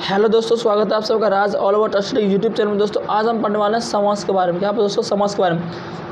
Hello दोस्तों, स्वागत है आप सबका Raj all over study YouTube channel में। दोस्तों आज हम पढ़ने वाले हैं समास के बारे में। क्या दोस्तों समास के बारे में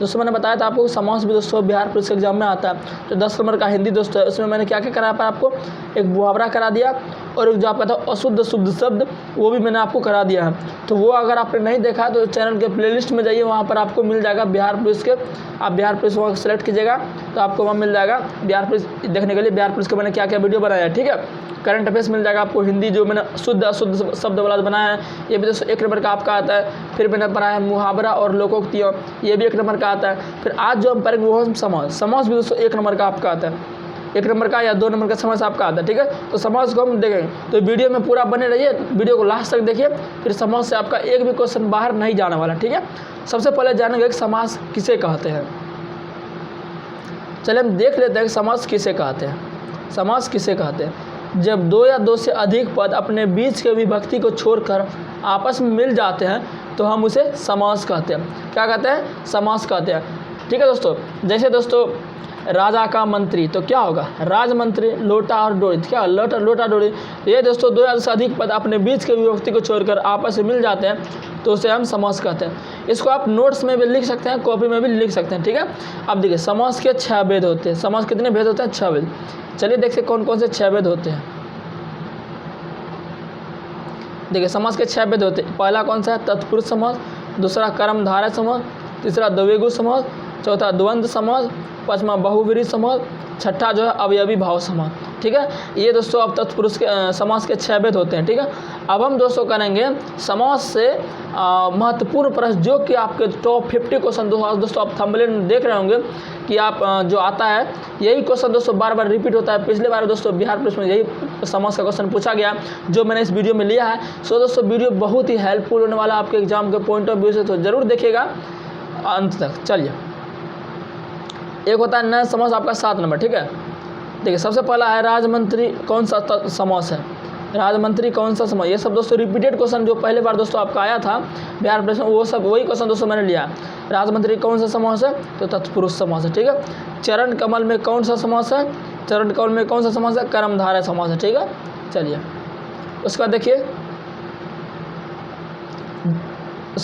दोस्तों मैंने बताया था आपको समास भी दोस्तों बिहार पुलिस के एग्जाम में आता है। जो 10 नंबर का हिंदी दोस्तों है उसमें मैंने क्या क्या कराया था आपको, एक मुहावरा करा दिया और एक जो आपका था अशुद्ध शुद्ध शब्द वो भी मैंने आपको करा दिया है। तो वो अगर आपने नहीं देखा तो चैनल के प्लेलिस्ट में जाइए, वहाँ पर आपको मिल जाएगा बिहार पुलिस के। आप बिहार पुलिस वहाँ सेलेक्ट कीजिएगा तो आपको वहाँ मिल जाएगा बिहार पुलिस देखने के लिए। बिहार पुलिस का मैंने क्या क्या वीडियो बनाया है, ठीक है। करंट अफेयर्स मिल जाएगा आपको, हिंदी जो मैंने शुद्ध अशुद्ध शब्द वाला बनाया है ये भी दोस्तों 1 नंबर का आपका आता है। फिर मैंने पढ़ा है मुहावरा और लोकोक्तियाँ, ये भी 1 नंबर का आता है। फिर आज जो हम पढ़ेंगे वो हम समास भी दोस्तों 1 नंबर का आपका आता है। 1 नंबर का या 2 नंबर का समास आपका आता है, ठीक है। तो समास को हम देखेंगे, तो वीडियो में पूरा बने रहिए, वीडियो को लास्ट तक देखिए। फिर समास से आपका एक भी क्वेश्चन बाहर नहीं जाने वाला, ठीक है। सबसे पहले जानेंगे कि समास किसे कहते हैं। चलिए हम देख लेते हैं कि समास किसे कहते हैं। समास किसे कहते हैं जब 2 या 2 से अधिक पद अपने बीच के विभक्ति को छोड़कर आपस में मिल जाते हैं तो हम उसे समास कहते हैं। क्या कहते हैं? समास कहते हैं, ठीक है दोस्तों। जैसे दोस्तों राजा का मंत्री, तो क्या होगा? राजमंत्री। लोटा और डोरी, क्या लोटा डोरी। ये दोस्तों 2 या 2 से अधिक पद अपने बीच के विभक्ति को छोड़कर आपस में मिल जाते हैं तो उसे हम समास कहते हैं। इसको आप नोट्स में भी लिख सकते हैं, कॉपी में भी लिख सकते हैं, ठीक है। अब देखिए समास के 6 भेद होते हैं। समास कितने भेद होते हैं? 6 भेद। चलिए देखते कौन कौन से 6 भेद होते हैं। देखिए समास के 6 भेद होते हैं। पहला कौन सा है? तत्पुरुष समास। दूसरा कर्मधारय समास। तीसरा द्विगु समास। चौथा द्वंद्व समास। पांचवा बहुव्रीहि समास। छठा जो है अवयवी भाव समास, ठीक है। ये दोस्तों अब तत्पुरुष के समास के 6 भेद होते हैं, ठीक है। अब हम दोस्तों करेंगे समास से महत्वपूर्ण प्रश्न जो कि आपके टॉप 50 क्वेश्चन दोस्तों आप थंबनेल में देख रहे होंगे कि आप जो आता है यही क्वेश्चन दोस्तों बार बार रिपीट होता है। पिछले बार दोस्तों बिहार पुलिस में यही समास का क्वेश्चन पूछा गया जो मैंने इस वीडियो में लिया है। सो दोस्तों वीडियो बहुत ही हेल्पफुल होने वाला आपके एग्जाम के पॉइंट ऑफ व्यू से, तो जरूर देखिएगा अंत तक। चलिए एक होता है नया समास आपका 7 नंबर, ठीक है। देखिए सबसे पहला है राजमंत्री। कौन सा समास है? राजमंत्री कौन सा समास? ये सब दोस्तों रिपीटेड क्वेश्चन जो पहले बार दोस्तों आपका आया था बिहार पुलिस में, वो सब वही क्वेश्चन दोस्तों मैंने लिया। राजमंत्री कौन सा समास है? तो तत्पुरुष समास है, ठीक है। चरण कमल में कौन सा समास है? चरण कमल में कौन सा समास है? कर्मधारय समास है, ठीक है। चलिए उसके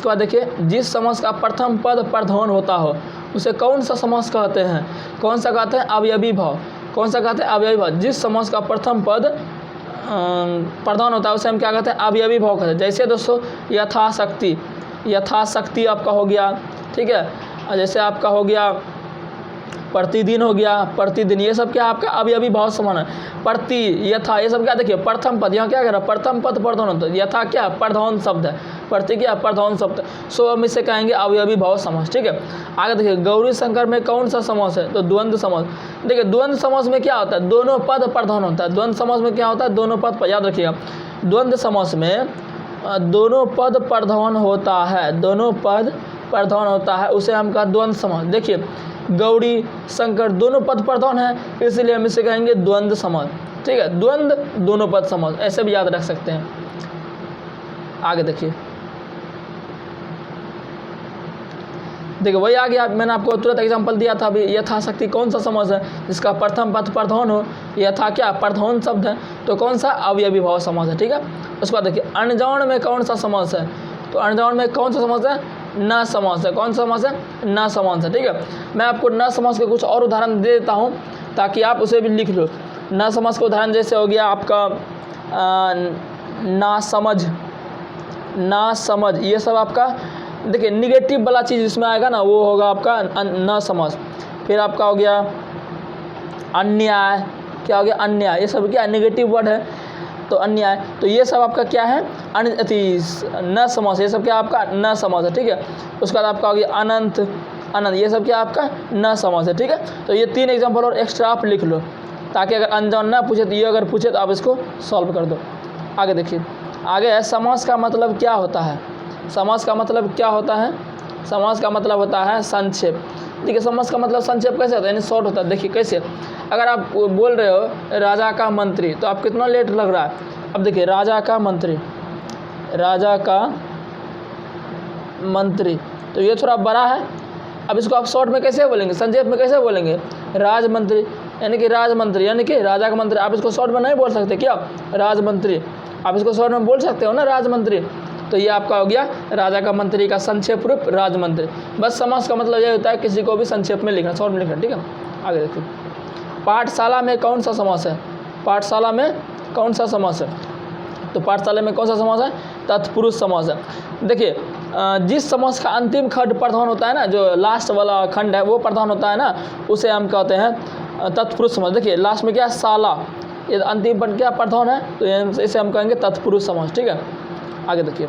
बाद देखिए जिस समास का प्रथम पद प्रधान होता हो उसे कौन सा समास कहते हैं? कौन सा कहते हैं? अवयवी भाव। कौन सा कहते हैं? अवयवी भाव। जिस समास का प्रथम पद प्रधान होता है उसे हम क्या कहते हैं? अवयवी भाव कहते हैं। जैसे दोस्तों यथाशक्ति, यथाशक्ति आपका हो गया, ठीक है। और जैसे आपका हो गया प्रतिदिन, हो गया प्रतिदिन, ये सब क्या आपका अवयवी भाव समान है। प्रति, यथा, ये सब क्या देखिए प्रथम पद, यहाँ क्या कह रहा है? प्रथम पद प्रधान होता है। यथा क्या? प्रधान शब्द है। प्रति क्या? प्रधान शब्द। सो हम इसे कहेंगे अवयवी भाव समास, ठीक है। आगे देखिए गौरी शंकर में कौन सा समास है? तो द्वंद्व समास। देखिए द्वंद्व समास में क्या होता है? दोनों पद प्रधान होता है। द्वंद्व समास में क्या होता है? दोनों पद, याद रखिएगा द्वंद्व समास में दोनों पद प्रधान होता है। दोनों पद प्रधान होता है उसे हम कहा द्वंद्व समास। देखिए गौरी शंकर दोनों पद प्रधान है इसलिए हम इसे कहेंगे द्वंद्व समास, ठीक है। द्वंद्व दोनों पद समास, ऐसे भी याद रख सकते हैं। आगे देखिए वही आ गया। मैंने आपको तुरंत एग्जांपल दिया था अभी। यथाशक्ति कौन सा समास है? जिसका प्रथम पद प्रधान हो। यथा क्या? प्रधान शब्द है, तो कौन सा? अवयवी भाव समास है, ठीक है। उसके बाद देखिए अनजान में कौन सा समास है? तो अनजान में कौन सा समास है? न समास है। कौन सा समास है? न समास है, ठीक है। मैं आपको न समास के कुछ और उदाहरण दे देता हूँ ताकि आप उसे भी लिख लो। न समास का उदाहरण जैसे हो गया आपका नासमझ, नासमझ, ये सब आपका देखिए निगेटिव वाला चीज़ इसमें आएगा ना, वो होगा आपका न समास। फिर आपका हो गया अन्याय। क्या हो गया? अन्याय। ये सब क्या? निगेटिव वर्ड है तो अन्याय। तो ये सब आपका क्या है? न समास। ये सब क्या आपका? न समास है, ठीक है। उसके बाद आपका हो गया अनंत, अनंत, ये सब क्या आपका? न समास है, ठीक है। तो ये 3 एग्जाम्पल और एक्स्ट्रा आप लिख लो ताकि अगर अनजान ना पूछे तो ये अगर पूछे तो आप इसको सॉल्व कर दो। आगे देखिए आगे है समास का मतलब क्या होता है? समास का मतलब क्या होता है? समास का मतलब होता है संक्षेप। देखिए समास का मतलब संक्षेप कैसे होता है? यानी शॉर्ट होता है। देखिए कैसे, अगर आप बोल रहे हो राजा का मंत्री तो आप कितना लेट लग रहा है? अब देखिए राजा का मंत्री, राजा का मंत्री, तो ये थोड़ा बड़ा है। अब इसको आप शॉर्ट में कैसे बोलेंगे? संक्षेप में कैसे बोलेंगे? राजमंत्री, यानी कि राजमंत्री, यानी कि राजा का मंत्री। आप इसको शॉर्ट में नहीं बोल सकते क्या? राजमंत्री। आप इसको शॉर्ट में बोल सकते हो ना, राजमंत्री। तो ये आपका हो गया राजा का मंत्री का संक्षेप रूप राजमंत्री। बस समास का मतलब ये होता है किसी को भी संक्षेप में लिखना, शॉर्ट में लिखना, ठीक है। आगे देखिए, पाठशाला में कौन सा समास है? पाठशाला में कौन सा समास है? तो पाठशाला में कौन सा समास है? तत्पुरुष समास है। देखिए, जिस समास का अंतिम खंड प्रधान होता है ना, जो लास्ट वाला खंड है वो प्रधान होता है ना, उसे हम कहते हैं तत्पुरुष समास। देखिए लास्ट में क्या है? शाला, ये अंतिम पद क्या प्रधान है, तो इसे हम कहेंगे तत्पुरुष समास, ठीक है। आगे देखिए,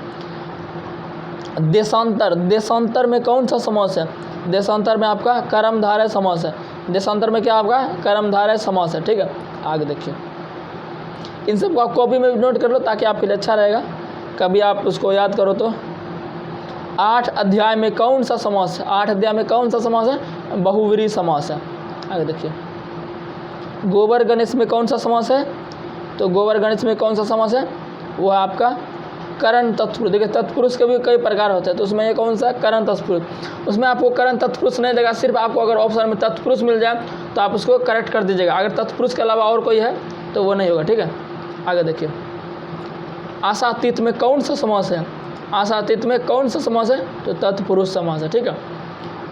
देशांतर, देशांतर में कौन सा समास है? देशांतर में आपका कर्मधारय समास है। देशांतर में क्या आपका? कर्मधारय समास है, ठीक है। आगे देखिए, इन सबको आप कॉपी में नोट कर लो ताकि आपके लिए अच्छा रहेगा, कभी आप उसको याद करो तो। 8 अध्याय में कौन सा समास है? 8 अध्याय में कौन सा समास है? बहुव्रीहि समास है। आगे देखिए, गोबर गणेश में कौन सा समास है? तो गोबर गणेश में कौन सा समास है? वो है आपका करण तत्पुरुष। देखिए तत्पुरुष के भी कई प्रकार होते हैं, तो उसमें ये कौन सा? करण तत्पुरुष। उसमें आपको करण तत्पुरुष नहीं देगा, सिर्फ आपको अगर ऑप्शन में तत्पुरुष मिल जाए तो आप उसको करेक्ट कर दीजिएगा। अगर तत्पुरुष के अलावा और कोई है तो वो नहीं होगा, ठीक है। आगे देखिए, आशातीत में कौन सा समास है? आशातीत में कौन सा समास है? तो तत्पुरुष समास है, ठीक है।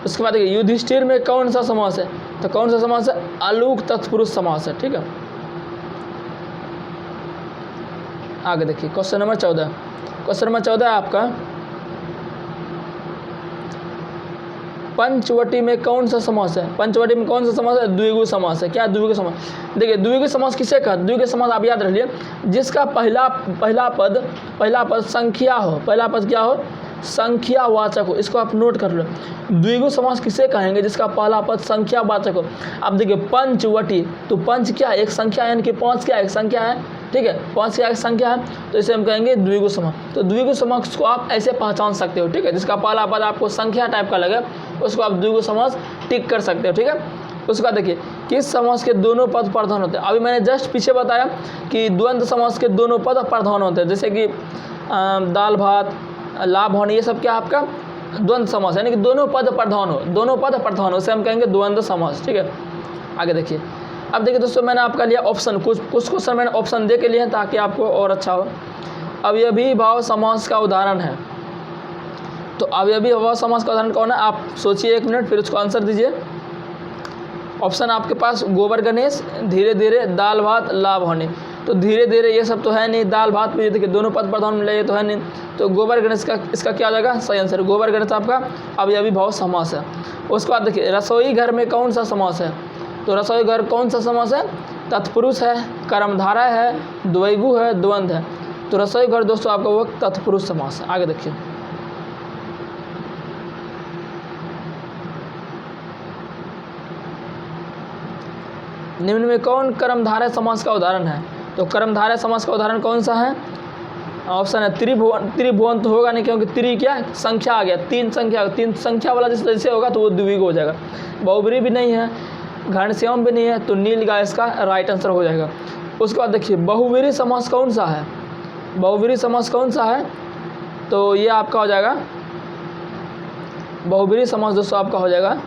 उसके बाद देखिए, युधिष्ठिर में कौन सा समास है? तो कौन सा समास है? अलूक तत्पुरुष समास है, ठीक है। आगे देखिए, क्वेश्चन नंबर 14। क्वेश्चन नंबर 14 आपका, पंचवटी में कौन सा समास है? पंचवटी में कौन सा समास है? द्विगु समास है। क्या द्विगु समास? देखिए द्विगु समास किसे कहते हैं? द्विगु समास आप याद रखिए, जिसका पहला पद संख्या हो। पहला पद क्या हो? संख्यावाचक हो। इसको आप नोट कर लो। द्विगु समास किसे कहेंगे? जिसका पहला पद संख्यावाचक हो। अब देखिए पंचवटी, तो पंच क्या है? एक संख्या, यानी कि 5 क्या एक संख्या है, ठीक है। 5 क्या एक संख्या है, तो इसे हम कहेंगे द्विगु समास। तो द्विगु समास को आप ऐसे पहचान सकते हो, ठीक है। जिसका पहला पद आपको संख्या टाइप का लगे उसको आप द्विगु समास टिक कर सकते हो, ठीक है। उसका देखिए, किस समास के दोनों पद प्रधान होते हैं? अभी मैंने जस्ट पीछे बताया कि द्वंद्व समास के दोनों पद प्रधान होते हैं, जैसे कि दाल भात, लाभ होने, ये सब क्या आपका द्वंद्व समास है, यानी कि दोनों पद प्रधान हो। दोनों पद प्रधान हो, उसे हम कहेंगे द्वंद्व समास, ठीक है। आगे देखिए, अब देखिए दोस्तों, मैंने आपका लिया ऑप्शन, कुछ क्वेश्चन मैंने ऑप्शन दे के लिए हैं ताकि आपको और अच्छा हो। अव्ययीभाव समास का उदाहरण है, तो अव्ययीभाव समास का उदाहरण कौन है? आप सोचिए 1 मिनट, फिर उसको आंसर दीजिए। ऑप्शन आपके पास गोबर गणेश, धीरे धीरे, दाल भात, लाभ होने। तो धीरे धीरे ये सब तो है नहीं, दाल भात भी देखिए दोनों पद प्रधान मिले, ये तो है नहीं। तो गोबर गणेश का इसका क्या हो जाएगा? सही आंसर। गोबर गणेश आपका अव्ययीभाव समास है। उसके बाद देखिए, रसोई घर में कौन सा समास है? तो रसोई घर कौन सा समास है? तत्पुरुष है, कर्मधारय है, द्विगु है, द्वंद्व है। तो रसोई घर दोस्तों आपका वो तत्पुरुष समास है। आगे देखिए, निम्न में कौन कर्मधारय समास का उदाहरण है? तो कर्मधारय समास का उदाहरण कौन सा है? ऑप्शन है त्रिभुवन। त्रिभुवन तो होगा नहीं, क्योंकि त्रि क्या संख्या आ गया, 3 संख्या, 3 संख्या वाला जैसे होगा तो वो द्विगु हो जाएगा। बहुव्रीहि भी नहीं है, घनश्याम भी नहीं है, तो नीलगाय इसका राइट आंसर हो जाएगा। उसके बाद देखिए, बहुव्रीहि समास कौन सा है? बहुव्रीहि समास कौन सा है? तो ये आपका हो जाएगा बहुव्रीहि समास दोस्तों, आपका हो जाएगा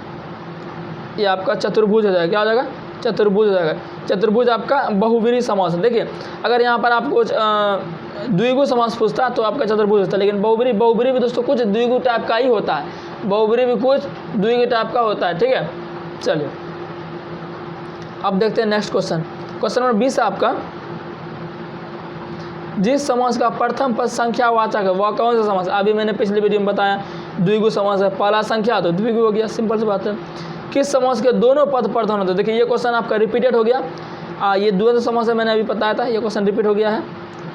ये आपका चतुर्भुज हो जाएगा। क्या हो जाएगा? चतुर्भुज हो जाएगा। चतुर्भुज आपका बहुव्रीहि समास है। देखिए, अगर यहाँ पर आपको द्विगु समास पूछता तो आपका चतुर्भुज होता है, लेकिन बहुव्रीहि भी दोस्तों कुछ द्विगु टाइप का ही होता है। बहुव्रीहि भी कुछ द्विगु टाइप का होता है, ठीक है। चलिए अब देखते हैं नेक्स्ट क्वेश्चन। क्वेश्चन नंबर 20 है आपका, जिस समास का प्रथम पद संख्यावाचक है वह कौन सा समास? अभी मैंने पिछली वीडियो में बताया द्विगु समास है, पहला संख्या तो द्विगु हो गया, सिंपल सी बात है। किस समास के दोनों पद प्रधान होते हैं? देखिए ये क्वेश्चन आपका रिपीटेड हो गया। ये द्वंद्व समास है, मैंने अभी बताया था, ये क्वेश्चन रिपीट हो गया है।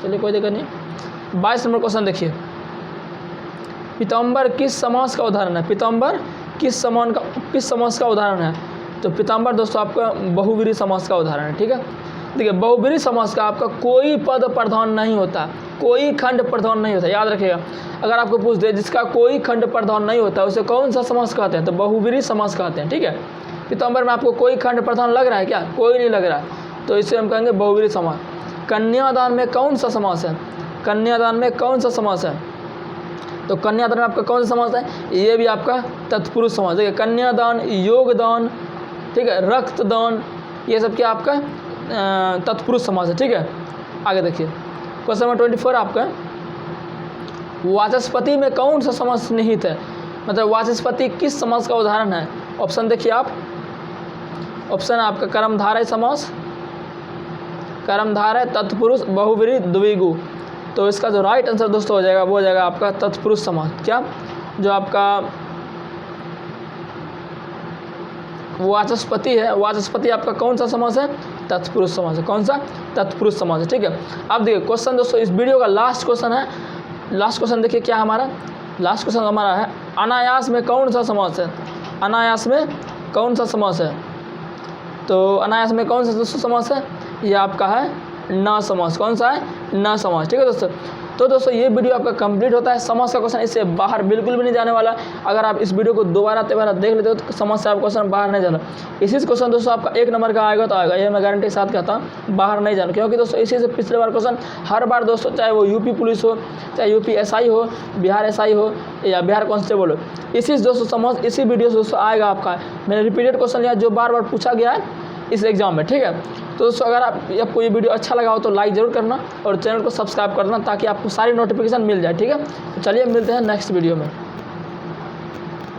चलिए कोई दिक्कत नहीं। 22 नंबर क्वेश्चन देखिए, पीताम्बर किस समास का उदाहरण है? पीताम्बर किस समास का उदाहरण है? तो पीताम्बर दोस्तों आपका बहुव्रीहि समास का उदाहरण है, ठीक है। देखिए बहुव्रीहि समास का आपका कोई पद प्रधान नहीं होता, कोई खंड प्रधान नहीं होता, याद रखिएगा। अगर आपको पूछ दे जिसका कोई खंड प्रधान नहीं होता उसे कौन सा समास कहते हैं? तो बहुव्रीहि समास कहते हैं, ठीक है। पीताम्बर में आपको कोई खंड प्रधान लग रहा है क्या? कोई नहीं लग रहा है, तो इसे हम कहेंगे बहुव्रीहि समास। कन्यादान में कौन सा समास है? कन्यादान में कौन सा समास है? तो कन्यादान में आपका कौन सा समास है? ये भी आपका तत्पुरुष समास है। कन्यादान, योगदान, ठीक है, रक्तदान, ये सब क्या आपका तत्पुरुष समास है, ठीक है। आगे देखिए, क्वेश्चन नंबर 24 आपका, वाचस्पति में कौन सा समास निहित है, मतलब वाचस्पति किस समास का उदाहरण है। ऑप्शन देखिए आप, ऑप्शन आपका कर्मधारय समास, कर्मधारय, तत्पुरुष, बहुब्रीहि, द्विगु। तो इसका जो राइट आंसर दोस्तों हो जाएगा वो हो जाएगा आपका तत्पुरुष समास। क्या, जो आपका वाचस्पति है, वाचस्पति आपका कौन सा समास है, तत्पुरुष समास है। कौन सा, तत्पुरुष समास है। ठीक है, अब देखिए क्वेश्चन दोस्तों इस वीडियो का लास्ट क्वेश्चन है। लास्ट क्वेश्चन देखिए क्या हमारा, लास्ट क्वेश्चन हमारा है अनायास में कौन सा समास है, अनायास में कौन सा समास है। तो अनायास में कौन सा दोस्तों समास है, ये आपका है न समास। कौन सा है, न समास। ठीक है दोस्तों, तो दोस्तों ये वीडियो आपका कंप्लीट होता है। समास का क्वेश्चन इससे बाहर बिल्कुल भी नहीं जाने वाला। अगर आप इस वीडियो को दोबारा तेबारा देख लेते हो तो समास से आप क्वेश्चन बाहर नहीं जाना। इसी से क्वेश्चन दोस्तों आपका 1 नंबर का आएगा तो आएगा, ये मैं गारंटी के साथ कहता हूँ, बाहर नहीं जाना। क्योंकि दोस्तों इसी से पिछले बार क्वेश्चन हर बार दोस्तों, चाहे वो यूपी पुलिस हो, चाहे यूपी SI हो, बिहार SI हो या बिहार कांस्टेबल हो, इसी से दोस्तों समास इसी वीडियो से दोस्तों आएगा आपका। मैंने रिपीटेड क्वेश्चन लिया जो बार बार पूछा गया है इस एग्जाम में। ठीक है, तो दोस्तों अगर आपको ये वीडियो अच्छा लगा हो तो लाइक ज़रूर करना और चैनल को सब्सक्राइब करना ताकि आपको सारी नोटिफिकेशन मिल जाए। ठीक है, तो चलिए मिलते हैं नेक्स्ट वीडियो में।